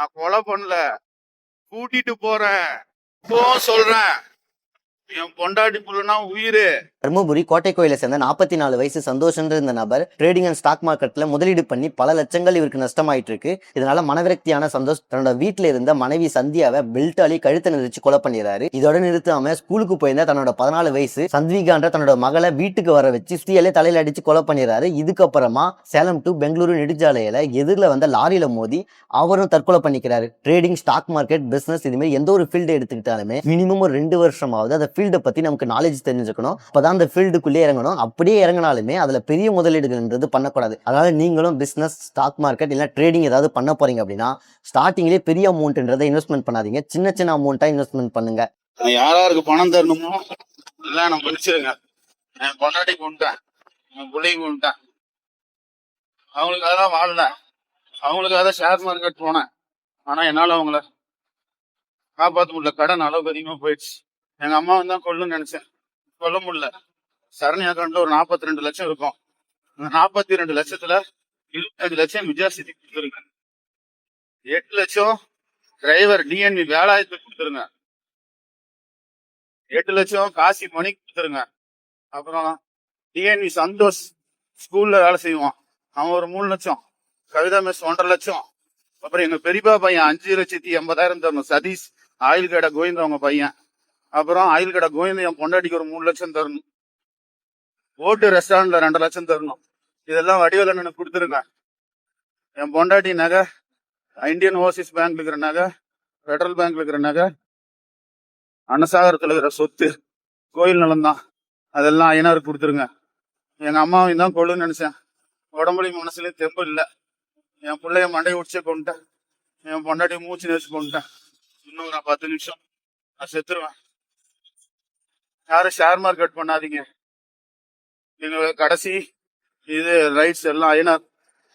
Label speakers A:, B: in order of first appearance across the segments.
A: நான் கொலை பண்ணல, கூட்டிட்டு போறேன். இப்போ சொல்றேன், என் பொண்டாட்டி புள்ளனா உயிரு.
B: தர்மபுரி கோட்டை கோயிலை சேர்ந்த 44 வயசு சந்தோஷன்ற இந்த நபர் ட்ரேடிங் அண்ட் ஸ்டாக் மார்க்கெட்ல முதலீடு பண்ணி பல லட்சங்கள் இவருக்கு நஷ்டமாயிட்டு இருக்கு. இதனால மனவிரக்தியான சந்தோஷ் தன்னோட வீட்டுல இருந்த மனைவி சந்தியாவை பெல்ட்டாலி கழுத்தை நெரிச்சு கொலை பண்ணிடுறாரு. இதோட நிறுத்தாம ஸ்கூலுக்கு போயிருந்த தன்னோட 14 வயசு சந்த்விகான்ற தன்னோட மகளை வீட்டுக்கு வர வச்சு ஸ்டீலே தலையில அடிச்சு கொலை பண்ணிடுறாரு. இதுக்கப்புறமா சேலம் டு பெங்களூரு நெடுஞ்சாலையில எதிரில் வந்த லாரியில மோதி அவரும் தற்கொலை பண்ணிக்கிறாரு. ட்ரேடிங், ஸ்டாக் மார்க்கெட், பிசினஸ் இது மாதிரி எந்த ஒரு ஃபீல்டு எடுத்துக்கிட்டாலுமே மினிமம் ஒரு 2 வருஷமாவது அந்த ஃபீல்டை பத்தி நமக்கு நாலேஜ் தெரிஞ்சுக்கணும். அப்பதான் அந்த ஃபீல்டுக்குள்ளே இறங்கணும். அப்படியே இறங்கினாலுமே அதுல பெரிய முதலீடுகள்ன்றது பண்ணக்கூடாது. அதனால நீங்களும் பிசினஸ், ஸ்டாக் மார்க்கெட் இல்ல ட்ரேடிங் ஏதாவது பண்ண போறீங்க அப்படின்னா ஸ்டார்டிங்லேயே பெரிய அமௌண்ட்ன்றதை இன்வெஸ்ட்மெண்ட் பண்ணாதீங்க. சின்ன சின்ன அமௌண்ட்டா இன்வெஸ்ட்மெண்ட் பண்ணுங்க.
A: யாராருக்கு பணம் தரணுமோ எல்லாம் நான் படிச்சிருங்க. என் பொண்டாட்டி கொண்டுட்டேன், என் பிள்ளைங்க கொண்டுட்டேன். அவங்களுக்காக தான் வாழல, அவங்களுக்காக தான் ஷேர் மார்க்கெட் போனேன். ஆனா என்னால அவங்கள காப்பாற்ற முடியல. கடன் அளவுக்கு அதிகமா போயிடுச்சு. எங்க அம்மா தான் கொல்லுன்னு நினைச்சேன், கொல்ல முடியல. சரணி அக்கௌண்ட்ல ஒரு 42 லட்சம் இருக்கும். அந்த 42 லட்சத்துல 25 லட்சம் விஜயாசித்தி கொடுத்துருங்க. 8 லட்சம் டிரைவர் டிஎன்வி வேலாயத்துக்கு கொடுத்துருங்க. 8 லட்சம் காசி மணி கொடுத்துருங்க. அப்புறம் டிஎன்வி சந்தோஷ் ஸ்கூல்ல வேலை செய்வான், அவன் ஒரு 3 லட்சம். கவிதா மிஸ் 1.5 லட்சம். அப்புறம் எங்க பெரியப்பா பையன் 5,80,000 தரணும். சதீஷ் ஆயில் கடை கோவிந்த அவங்க பையன். அப்புறம் ஆயில் கடை கோவிந்த என் பொண்டாட்டிக்கு ஒரு 3 லட்சம் தரணும். ஓட்டு ரெஸ்டாரண்ட்ல 2 லட்சம் தரணும். இதெல்லாம் வடிவேலு எனக்கு கொடுத்துருங்க. என் பொண்டாட்டி நகை இந்தியன் ஓவர்சீஸ் பேங்க்ல இருக்கிற நகை, பெட்ரோல் பேங்க்ல இருக்கிற நகை, அன்னசாகரத்துல இருக்கிற சொத்து, கோயில் நிலம் தான், அதெல்லாம் ஐயனாருக்கு கொடுத்துருங்க. எங்க அம்மாவையும் தான் கொள்ளுன்னு நினைச்சேன். உடம்புலையும் மனசுலயும் தெம்பு இல்லை. என் பிள்ளைய மண்டையை உடிச்சே கொண்டுட்டேன். என் பொண்டாட்டி மூச்சு நேச்சு கொண்டுட்டேன். இன்னும் நான் 10 நிமிஷம் நான் செத்துருவேன். யாரும் ஷேர் மார்க்கெட் பண்ணாதீங்க. எங்க கடைசி இது ரைட்ஸ் எல்லாம் ஐயனார்.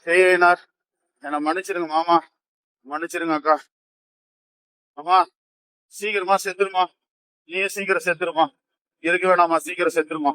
A: ஐயனார் என்னை மன்னிச்சிருங்க மாமா, மன்னிச்சிருங்க அக்கா. அம்மா சீக்கிரமா செத்துருமா, நீயே சீக்கிரம் செத்துருமா, இருக்க வேணாமா, சீக்கிரம் செத்துருமா.